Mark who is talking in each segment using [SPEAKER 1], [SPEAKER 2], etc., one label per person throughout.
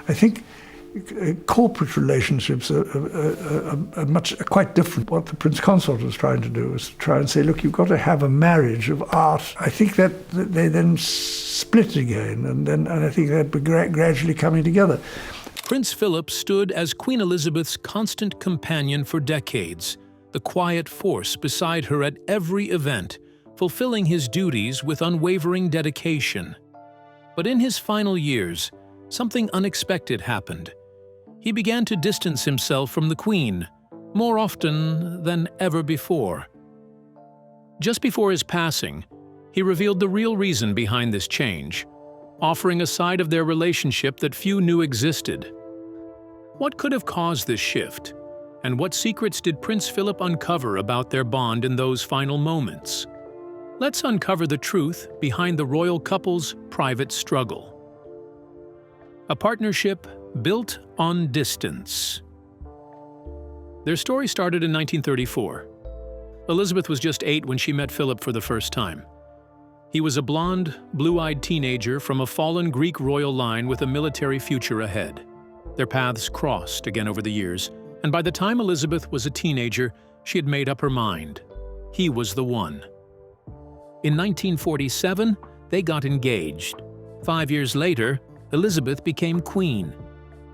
[SPEAKER 1] I think corporate relationships are quite different. What the Prince Consort was trying to do was to try and say, look, you've got to have a marriage of art. I think that they then split again, and I think they're gradually coming together.
[SPEAKER 2] Prince Philip stood as Queen Elizabeth's constant companion for decades, the quiet force beside her at every event, fulfilling his duties with unwavering dedication. But in his final years, something unexpected happened. He began to distance himself from the Queen, more often than ever before. Just before his passing, he revealed the real reason behind this change, offering a side of their relationship that few knew existed. What could have caused this shift, and what secrets did Prince Philip uncover about their bond in those final moments? Let's uncover the truth behind the royal couple's private struggle. A partnership built on distance. Their story started in 1934. Elizabeth was just 8 when she met Philip for the first time. He was a blonde, blue-eyed teenager from a fallen Greek royal line with a military future ahead. Their paths crossed again over the years, and by the time Elizabeth was a teenager, she had made up her mind. He was the one. In 1947, they got engaged. 5 years later, Elizabeth became queen.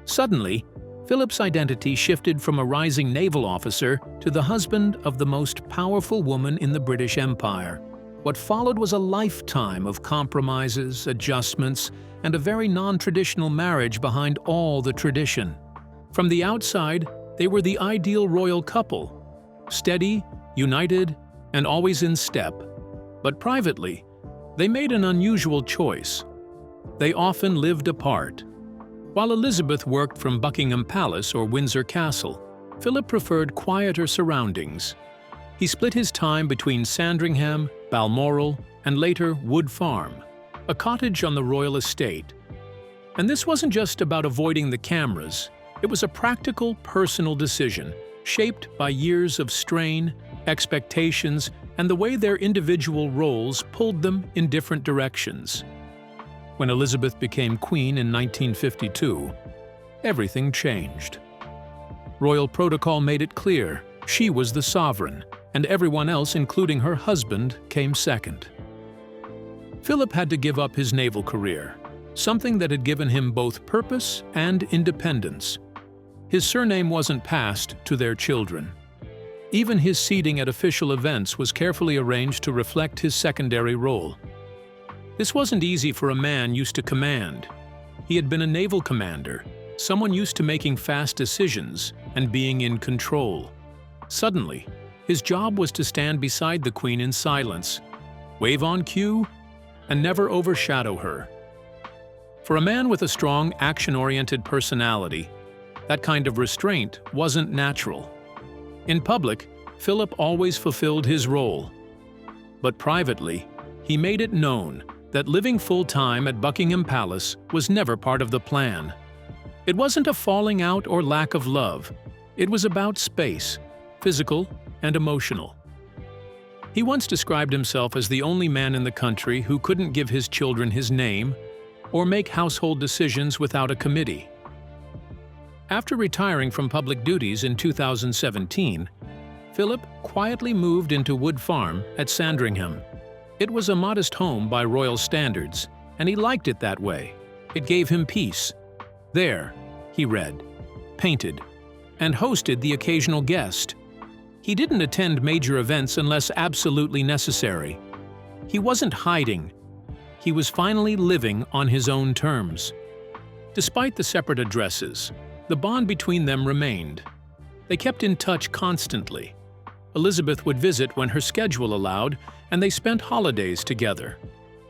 [SPEAKER 2] Suddenly, Philip's identity shifted from a rising naval officer to the husband of the most powerful woman in the British Empire. What followed was a lifetime of compromises, adjustments, and a very non-traditional marriage behind all the tradition. From the outside, they were the ideal royal couple, steady, united, and always in step. But privately, they made an unusual choice. They often lived apart. While Elizabeth worked from Buckingham Palace or Windsor Castle, Philip preferred quieter surroundings. He split his time between Sandringham, Balmoral, and later Wood Farm, a cottage on the royal estate. And this wasn't just about avoiding the cameras. It was a practical, personal decision, shaped by years of strain, expectations, and the way their individual roles pulled them in different directions. When Elizabeth became queen in 1952, everything changed. Royal protocol made it clear she was the sovereign, and everyone else, including her husband, came second. Philip had to give up his naval career, something that had given him both purpose and independence. His surname wasn't passed to their children. Even his seating at official events was carefully arranged to reflect his secondary role. This wasn't easy for a man used to command. He had been a naval commander, someone used to making fast decisions and being in control. Suddenly, his job was to stand beside the Queen in silence, wave on cue, and never overshadow her. For a man with a strong, action-oriented personality, that kind of restraint wasn't natural. In public, Philip always fulfilled his role. But privately, he made it known that living full-time at Buckingham Palace was never part of the plan. It wasn't a falling out or lack of love. It was about space, physical and emotional. He once described himself as the only man in the country who couldn't give his children his name or make household decisions without a committee. After retiring from public duties in 2017, Philip quietly moved into Wood Farm at Sandringham. It was a modest home by royal standards, and he liked it that way. It gave him peace. There, he read, painted, and hosted the occasional guest. He didn't attend major events unless absolutely necessary. He wasn't hiding. He was finally living on his own terms. Despite the separate addresses, the bond between them remained. They kept in touch constantly. Elizabeth would visit when her schedule allowed, and they spent holidays together.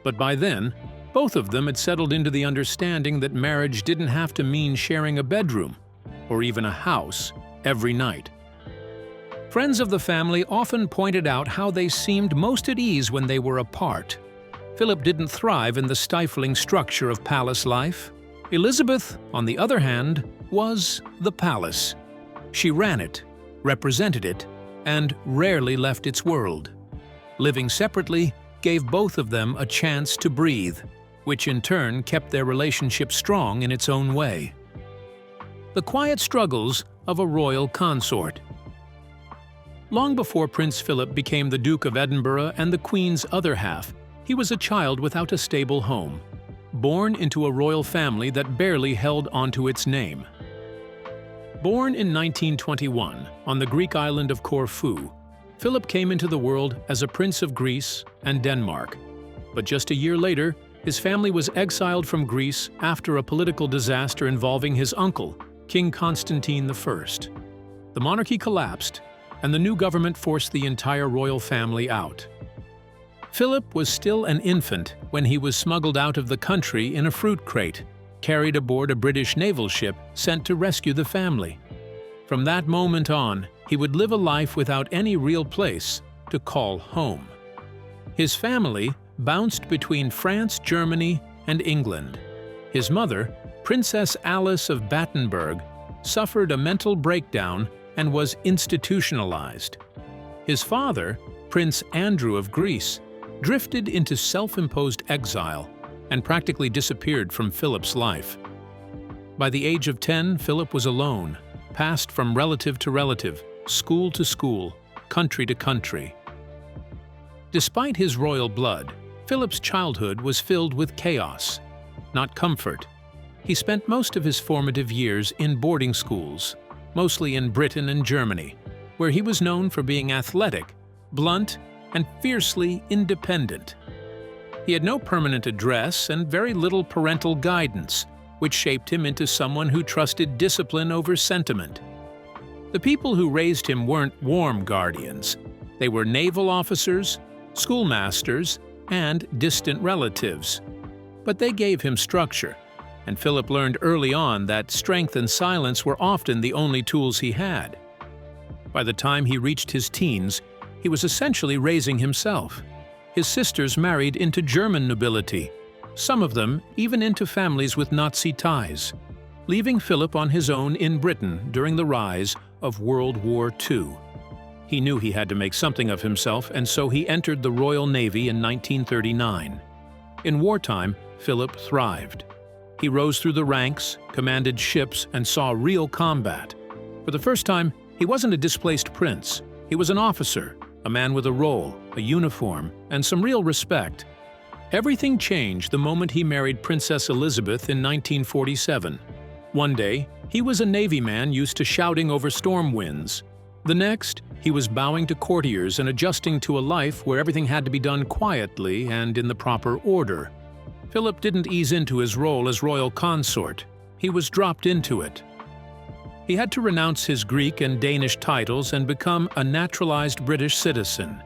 [SPEAKER 2] But by then, both of them had settled into the understanding that marriage didn't have to mean sharing a bedroom, or even a house, every night. Friends of the family often pointed out how they seemed most at ease when they were apart. Philip didn't thrive in the stifling structure of palace life. Elizabeth, on the other hand, was the palace. She ran it, represented it, and rarely left its world. Living separately gave both of them a chance to breathe, which in turn kept their relationship strong in its own way. The quiet struggles of a royal consort. Long before Prince Philip became the Duke of Edinburgh and the Queen's other half, he was a child without a stable home, born into a royal family that barely held onto its name. Born in 1921 on the Greek island of Corfu, Philip came into the world as a prince of Greece and Denmark. But just a year later, his family was exiled from Greece after a political disaster involving his uncle, King Constantine I. The monarchy collapsed, and the new government forced the entire royal family out. Philip was still an infant when he was smuggled out of the country in a fruit crate, carried aboard a British naval ship sent to rescue the family. From that moment on, he would live a life without any real place to call home. His family bounced between France, Germany, and England. His mother, Princess Alice of Battenberg, suffered a mental breakdown and was institutionalized. His father, Prince Andrew of Greece, drifted into self-imposed exile and practically disappeared from Philip's life. By the age of 10, Philip was alone, passed from relative to relative, school to school, country to country. Despite his royal blood, Philip's childhood was filled with chaos, not comfort. He spent most of his formative years in boarding schools, mostly in Britain and Germany, where he was known for being athletic, blunt, and fiercely independent. He had no permanent address and very little parental guidance, which shaped him into someone who trusted discipline over sentiment. The people who raised him weren't warm guardians. They were naval officers, schoolmasters, and distant relatives. But they gave him structure, and Philip learned early on that strength and silence were often the only tools he had. By the time he reached his teens, he was essentially raising himself. His sisters married into German nobility, some of them even into families with Nazi ties, leaving Philip on his own in Britain during the rise of World War II. He knew he had to make something of himself, and so he entered the Royal Navy in 1939. In wartime, Philip thrived. He rose through the ranks, commanded ships, and saw real combat. For the first time, he wasn't a displaced prince. He was an officer, a man with a role, a uniform, and some real respect. Everything changed the moment he married Princess Elizabeth in 1947. One day, he was a Navy man used to shouting over storm winds. The next, he was bowing to courtiers and adjusting to a life where everything had to be done quietly and in the proper order. Philip didn't ease into his role as royal consort. He was dropped into it. He had to renounce his Greek and Danish titles and become a naturalized British citizen.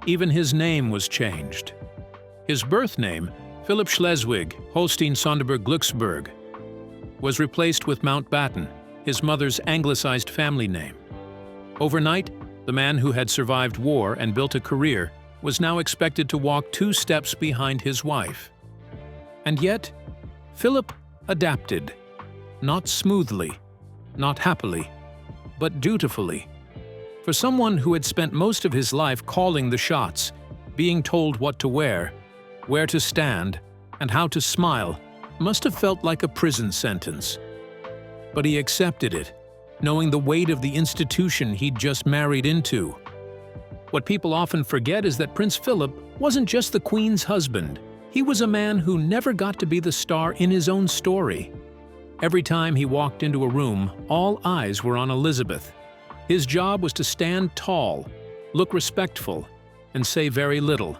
[SPEAKER 2] Even his name was changed. His birth name, Philip Schleswig Holstein-Sonderburg-Glücksburg, was replaced with Mountbatten, his mother's anglicized family name. Overnight, the man who had survived war and built a career was now expected to walk 2 steps behind his wife. And yet, Philip adapted, not smoothly, not happily, but dutifully. For someone who had spent most of his life calling the shots, being told what to wear, where to stand, and how to smile, must have felt like a prison sentence. But he accepted it, knowing the weight of the institution he'd just married into. What people often forget is that Prince Philip wasn't just the Queen's husband. He was a man who never got to be the star in his own story. Every time he walked into a room, all eyes were on Elizabeth. His job was to stand tall, look respectful, and say very little.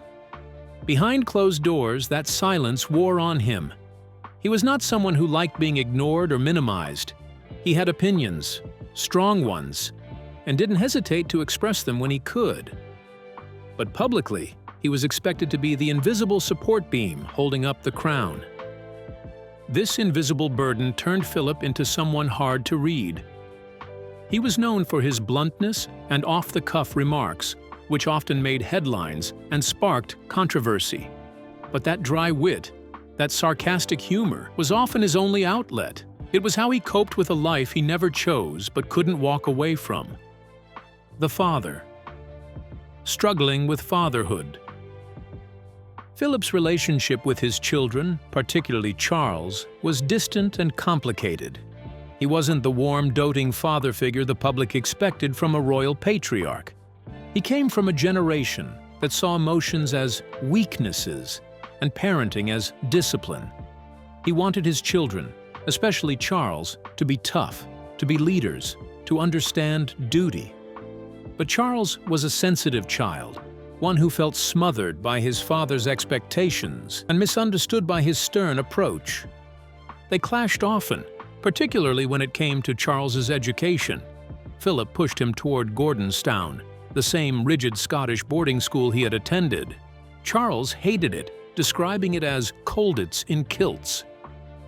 [SPEAKER 2] Behind closed doors, that silence wore on him. He was not someone who liked being ignored or minimized. He had opinions, strong ones, and didn't hesitate to express them when he could. But publicly, he was expected to be the invisible support beam holding up the crown. This invisible burden turned Philip into someone hard to read. He was known for his bluntness and off-the-cuff remarks, which often made headlines and sparked controversy. But that dry wit, that sarcastic humor, was often his only outlet. It was how he coped with a life he never chose but couldn't walk away from. The father. Struggling with fatherhood. Philip's relationship with his children, particularly Charles, was distant and complicated. He wasn't the warm, doting father figure the public expected from a royal patriarch. He came from a generation that saw emotions as weaknesses and parenting as discipline. He wanted his children, especially Charles, to be tough, to be leaders, to understand duty. But Charles was a sensitive child, one who felt smothered by his father's expectations and misunderstood by his stern approach. They clashed often, particularly when it came to Charles's education. Philip pushed him toward Gordonstown, the same rigid Scottish boarding school he had attended. Charles hated it, describing it as colditz in kilts,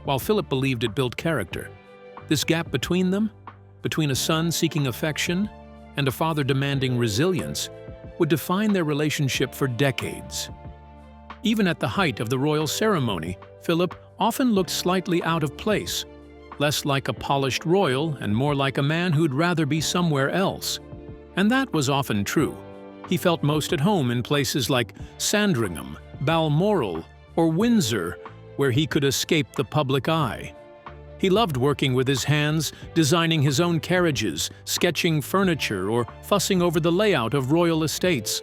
[SPEAKER 2] while Philip believed it built character. This gap between them, between a son seeking affection and a father demanding resilience, would define their relationship for decades. Even at the height of the royal ceremony, Philip often looked slightly out of place, less like a polished royal and more like a man who'd rather be somewhere else. And that was often true. He felt most at home in places like Sandringham, Balmoral, or Windsor, where he could escape the public eye. He loved working with his hands, designing his own carriages, sketching furniture, or fussing over the layout of royal estates.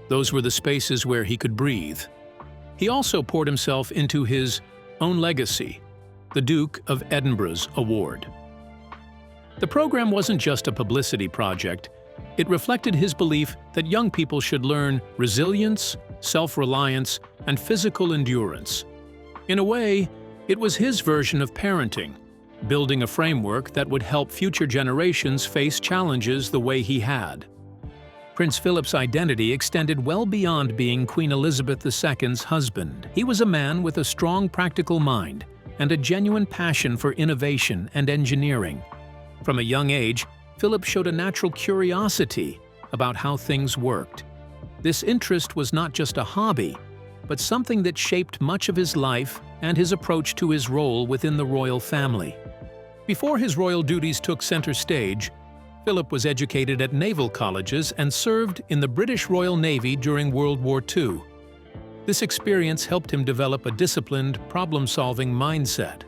[SPEAKER 2] Those were the spaces where he could breathe. He also poured himself into his own legacy, the Duke of Edinburgh's award. The program wasn't just a publicity project. It reflected his belief that young people should learn resilience, self-reliance, and physical endurance. In a way, it was his version of parenting, building a framework that would help future generations face challenges the way he had. Prince Philip's identity extended well beyond being Queen Elizabeth II's husband. He was a man with a strong practical mind and a genuine passion for innovation and engineering. From a young age, Philip showed a natural curiosity about how things worked. This interest was not just a hobby, but something that shaped much of his life and his approach to his role within the royal family. Before his royal duties took center stage, Philip was educated at naval colleges and served in the British Royal Navy during World War II. This experience helped him develop a disciplined, problem-solving mindset.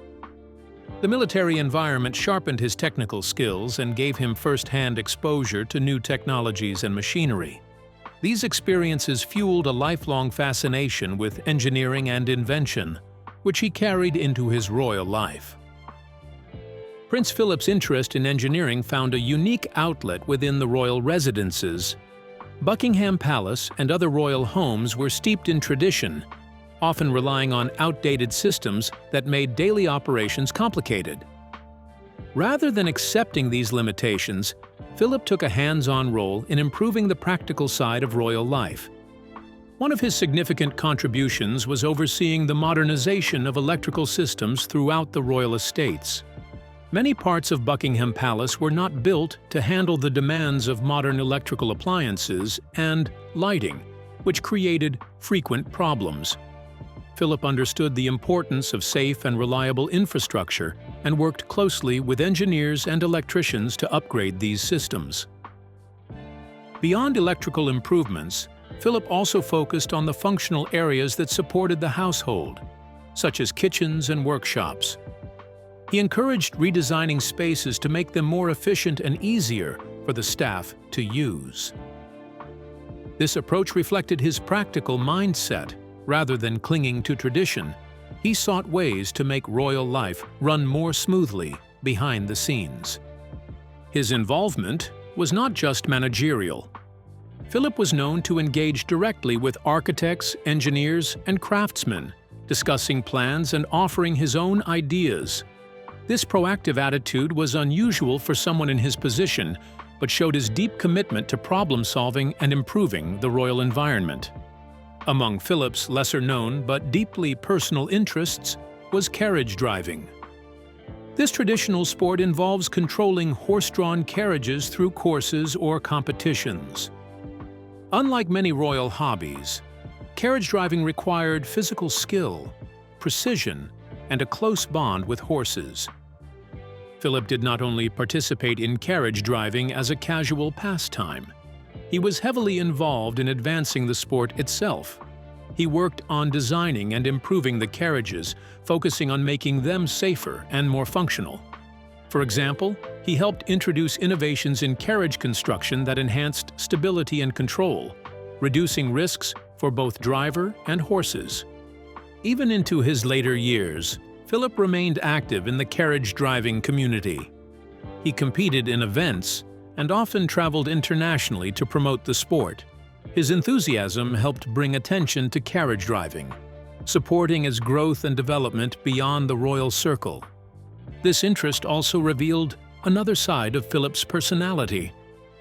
[SPEAKER 2] The military environment sharpened his technical skills and gave him first-hand exposure to new technologies and machinery. These experiences fueled a lifelong fascination with engineering and invention, which he carried into his royal life. Prince Philip's interest in engineering found a unique outlet within the royal residences. Buckingham Palace and other royal homes were steeped in tradition, often relying on outdated systems that made daily operations complicated. Rather than accepting these limitations, Philip took a hands-on role in improving the practical side of royal life. One of his significant contributions was overseeing the modernization of electrical systems throughout the royal estates. Many parts of Buckingham Palace were not built to handle the demands of modern electrical appliances and lighting, which created frequent problems. Philip understood the importance of safe and reliable infrastructure and worked closely with engineers and electricians to upgrade these systems. Beyond electrical improvements, Philip also focused on the functional areas that supported the household, such as kitchens and workshops. He encouraged redesigning spaces to make them more efficient and easier for the staff to use. This approach reflected his practical mindset. Rather than clinging to tradition, he sought ways to make royal life run more smoothly behind the scenes. His involvement was not just managerial. Philip was known to engage directly with architects, engineers, and craftsmen, discussing plans and offering his own ideas. This proactive attitude was unusual for someone in his position, but showed his deep commitment to problem-solving and improving the royal environment. Among Philip's lesser-known but deeply personal interests was carriage driving. This traditional sport involves controlling horse-drawn carriages through courses or competitions. Unlike many royal hobbies, carriage driving required physical skill, precision, and a close bond with horses. Philip did not only participate in carriage driving as a casual pastime. He was heavily involved in advancing the sport itself. He worked on designing and improving the carriages, focusing on making them safer and more functional. For example, he helped introduce innovations in carriage construction that enhanced stability and control, reducing risks for both driver and horses. Even into his later years, Phillip remained active in the carriage driving community. He competed in events and often traveled internationally to promote the sport. His enthusiasm helped bring attention to carriage driving, supporting its growth and development beyond the royal circle. This interest also revealed another side of Phillip's personality,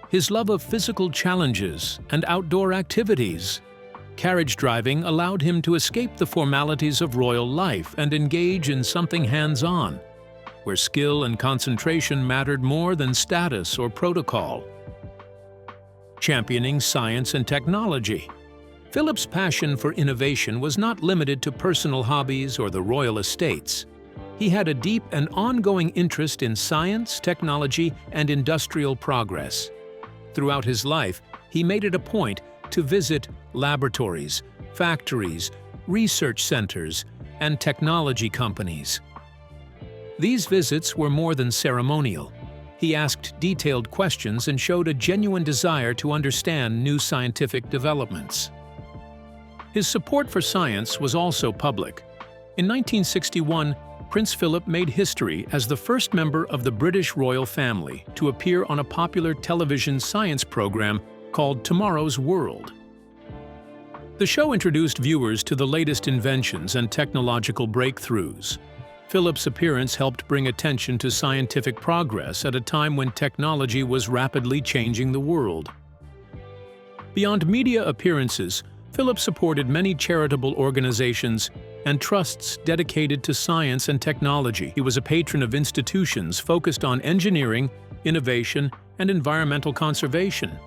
[SPEAKER 2] his love of physical challenges and outdoor activities. Carriage driving allowed him to escape the formalities of royal life and engage in something hands-on, where skill and concentration mattered more than status or protocol. Championing science and technology. Phillip's passion for innovation was not limited to personal hobbies or the royal estates. He had a deep and ongoing interest in science, technology, and industrial progress. Throughout his life, he made it a point to visit laboratories, factories, research centers, and technology companies. These visits were more than ceremonial. He asked detailed questions and showed a genuine desire to understand new scientific developments. His support for science was also public. In 1961, Prince Philip made history as the first member of the British royal family to appear on a popular television science program called Tomorrow's World. The show introduced viewers to the latest inventions and technological breakthroughs. Philip's appearance helped bring attention to scientific progress at a time when technology was rapidly changing the world. Beyond media appearances, Philip supported many charitable organizations and trusts dedicated to science and technology. He was a patron of institutions focused on engineering, innovation, and environmental conservation.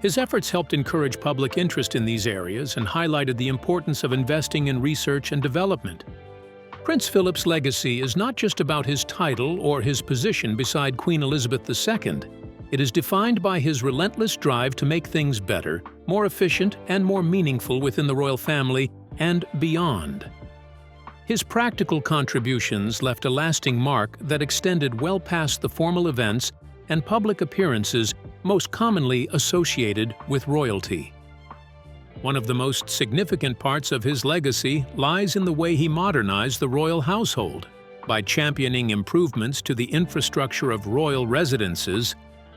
[SPEAKER 2] His efforts helped encourage public interest in these areas and highlighted the importance of investing in research and development. Prince Philip's legacy is not just about his title or his position beside Queen Elizabeth II. It is defined by his relentless drive to make things better, more efficient, and more meaningful within the royal family and beyond. His practical contributions left a lasting mark that extended well past the formal events and public appearances most commonly associated with royalty. One of the most significant parts of his legacy lies in the way he modernized the royal household. By championing improvements to the infrastructure of royal residences,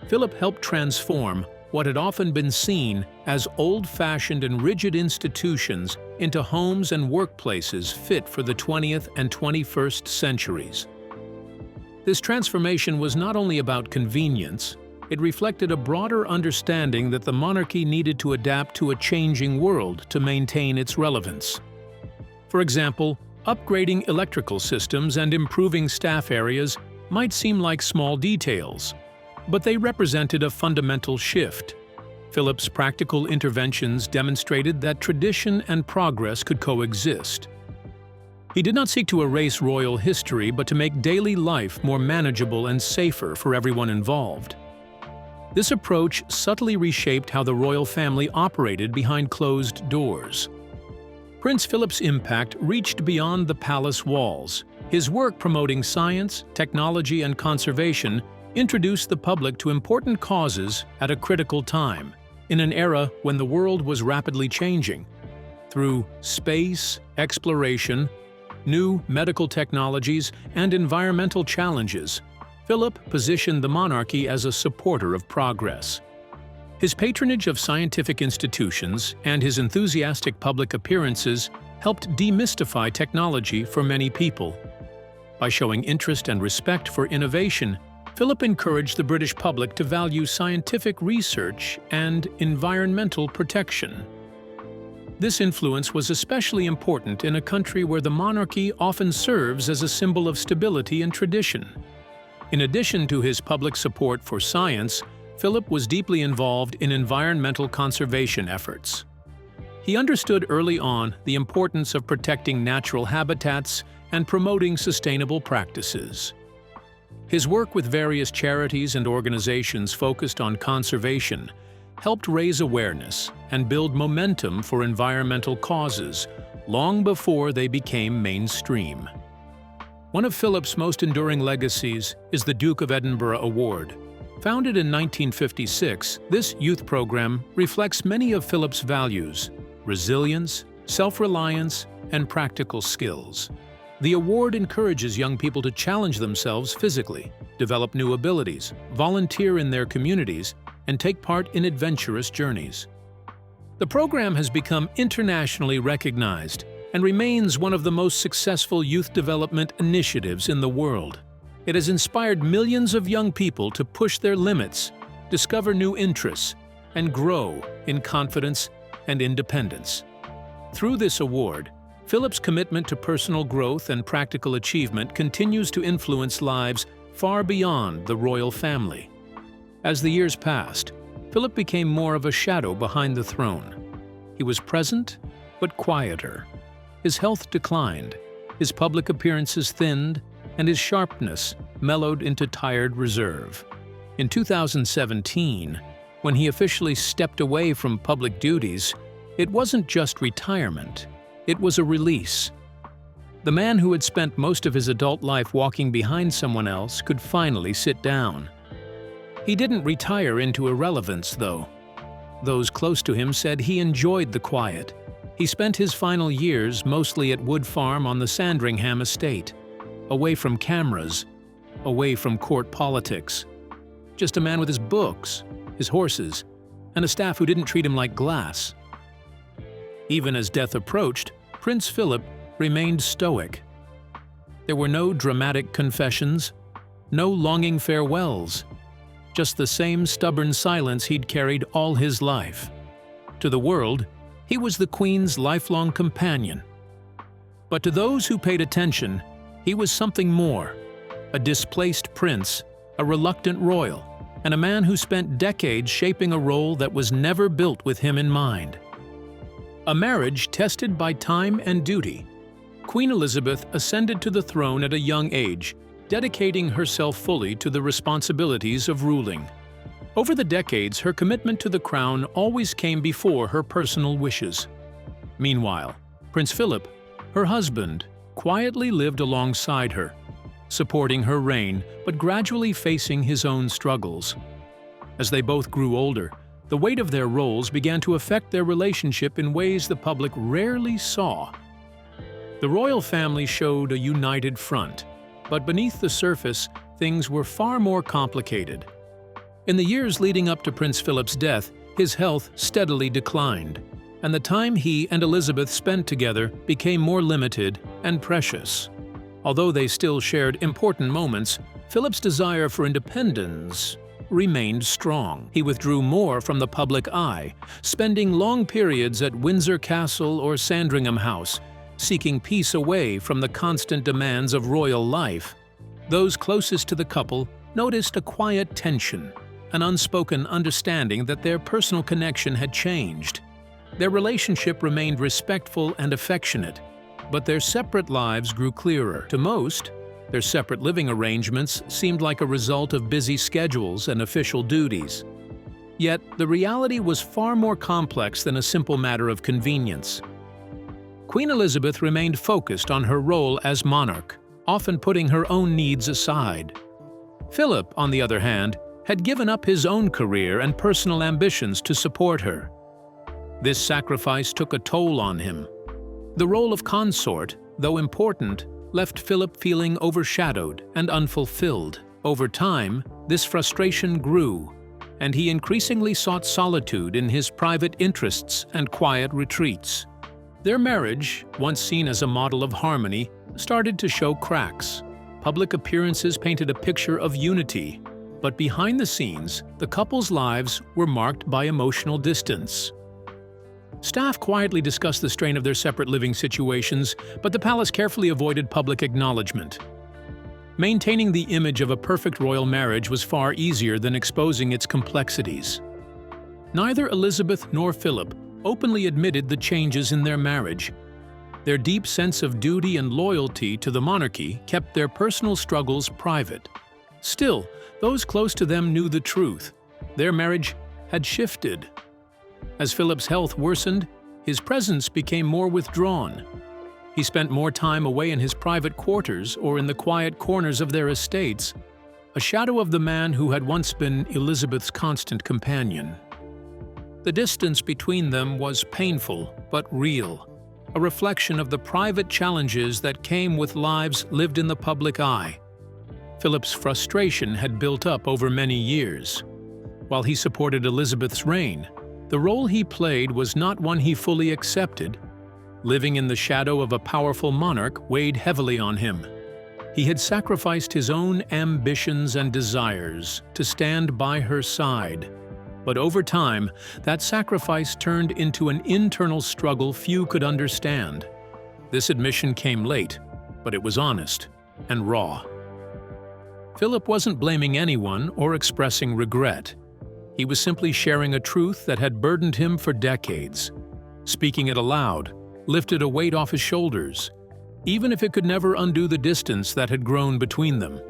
[SPEAKER 2] Philip helped transform what had often been seen as old-fashioned and rigid institutions into homes and workplaces fit for the 20th and 21st centuries. This transformation was not only about convenience, it reflected a broader understanding that the monarchy needed to adapt to a changing world to maintain its relevance. For example, upgrading electrical systems and improving staff areas might seem like small details, but they represented a fundamental shift. Philip's practical interventions demonstrated that tradition and progress could coexist. He did not seek to erase royal history, but to make daily life more manageable and safer for everyone involved. This approach subtly reshaped how the royal family operated behind closed doors. Prince Philip's impact reached beyond the palace walls. His work promoting science, technology, and conservation introduced the public to important causes at a critical time, in an era when the world was rapidly changing. Through space, exploration, new medical technologies, and environmental challenges, Philip positioned the monarchy as a supporter of progress. His patronage of scientific institutions and his enthusiastic public appearances helped demystify technology for many people. By showing interest and respect for innovation, Philip encouraged the British public to value scientific research and environmental protection. This influence was especially important in a country where the monarchy often serves as a symbol of stability and tradition. In addition to his public support for science, Philip was deeply involved in environmental conservation efforts. He understood early on the importance of protecting natural habitats and promoting sustainable practices. His work with various charities and organizations focused on conservation helped raise awareness and build momentum for environmental causes long before they became mainstream. One of Philip's most enduring legacies is the Duke of Edinburgh Award. Founded in 1956, this youth program reflects many of Philip's values: resilience, self-reliance, and practical skills. The award encourages young people to challenge themselves physically, develop new abilities, volunteer in their communities, and take part in adventurous journeys. The program has become internationally recognized and remains one of the most successful youth development initiatives in the world. It has inspired millions of young people to push their limits, discover new interests, and grow in confidence and independence. Through this award, Philip's commitment to personal growth and practical achievement continues to influence lives far beyond the royal family. As the years passed, Philip became more of a shadow behind the throne. He was present, but quieter. His health declined, his public appearances thinned, and his sharpness mellowed into tired reserve. In 2017, when he officially stepped away from public duties, it wasn't just retirement, it was a release. The man who had spent most of his adult life walking behind someone else could finally sit down. He didn't retire into irrelevance, though. Those close to him said he enjoyed the quiet. He spent his final years mostly at Wood Farm on the Sandringham estate, away from cameras, away from court politics. Just a man with his books, his horses, and a staff who didn't treat him like glass. Even as death approached, Prince Philip remained stoic. There were no dramatic confessions, no longing farewells, just the same stubborn silence he'd carried all his life. To the world, he was the Queen's lifelong companion. But to those who paid attention, he was something more: a displaced prince, a reluctant royal, and a man who spent decades shaping a role that was never built with him in mind. A marriage tested by time and duty, Queen Elizabeth ascended to the throne at a young age, dedicating herself fully to the responsibilities of ruling. Over the decades, her commitment to the crown always came before her personal wishes. Meanwhile, Prince Philip, her husband, quietly lived alongside her, supporting her reign but gradually facing his own struggles. As they both grew older, the weight of their roles began to affect their relationship in ways the public rarely saw. The royal family showed a united front, but beneath the surface, things were far more complicated. In the years leading up to Prince Philip's death, his health steadily declined, and the time he and Elizabeth spent together became more limited and precious. Although they still shared important moments, Philip's desire for independence remained strong. He withdrew more from the public eye, spending long periods at Windsor Castle or Sandringham House, seeking peace away from the constant demands of royal life. Those closest to the couple noticed a quiet tension, an unspoken understanding that their personal connection had changed. Their relationship remained respectful and affectionate, but their separate lives grew clearer. To most, their separate living arrangements seemed like a result of busy schedules and official duties. Yet, the reality was far more complex than a simple matter of convenience. Queen Elizabeth remained focused on her role as monarch, often putting her own needs aside. Philip, on the other hand, had given up his own career and personal ambitions to support her. This sacrifice took a toll on him. The role of consort, though important, left Philip feeling overshadowed and unfulfilled. Over time, this frustration grew, and he increasingly sought solitude in his private interests and quiet retreats. Their marriage, once seen as a model of harmony, started to show cracks. Public appearances painted a picture of unity, but behind the scenes, the couple's lives were marked by emotional distance. Staff quietly discussed the strain of their separate living situations, but the palace carefully avoided public acknowledgement. Maintaining the image of a perfect royal marriage was far easier than exposing its complexities. Neither Elizabeth nor Philip openly admitted the changes in their marriage. Their deep sense of duty and loyalty to the monarchy kept their personal struggles private. Still, those close to them knew the truth. Their marriage had shifted. As Philip's health worsened, his presence became more withdrawn. He spent more time away in his private quarters or in the quiet corners of their estates, a shadow of the man who had once been Elizabeth's constant companion. The distance between them was painful but real, a reflection of the private challenges that came with lives lived in the public eye. Philip's frustration had built up over many years. While he supported Elizabeth's reign, the role he played was not one he fully accepted. Living in the shadow of a powerful monarch weighed heavily on him. He had sacrificed his own ambitions and desires to stand by her side. But over time, that sacrifice turned into an internal struggle few could understand. This admission came late, but it was honest and raw. Philip wasn't blaming anyone or expressing regret. He was simply sharing a truth that had burdened him for decades. Speaking it aloud lifted a weight off his shoulders, even if it could never undo the distance that had grown between them.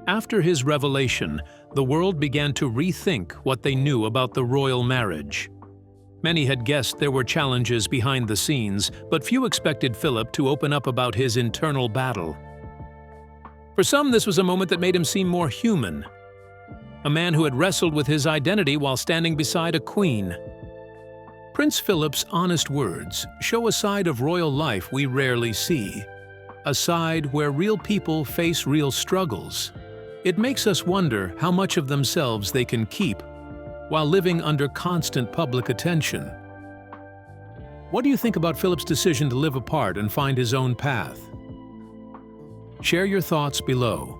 [SPEAKER 2] After his revelation, the world began to rethink what they knew about the royal marriage. Many had guessed there were challenges behind the scenes, but few expected Philip to open up about his internal battle. For some, this was a moment that made him seem more human. A man who had wrestled with his identity while standing beside a queen. Prince Philip's honest words show a side of royal life we rarely see, a side where real people face real struggles. It makes us wonder how much of themselves they can keep while living under constant public attention. What do you think about Philip's decision to live apart and find his own path? Share your thoughts below.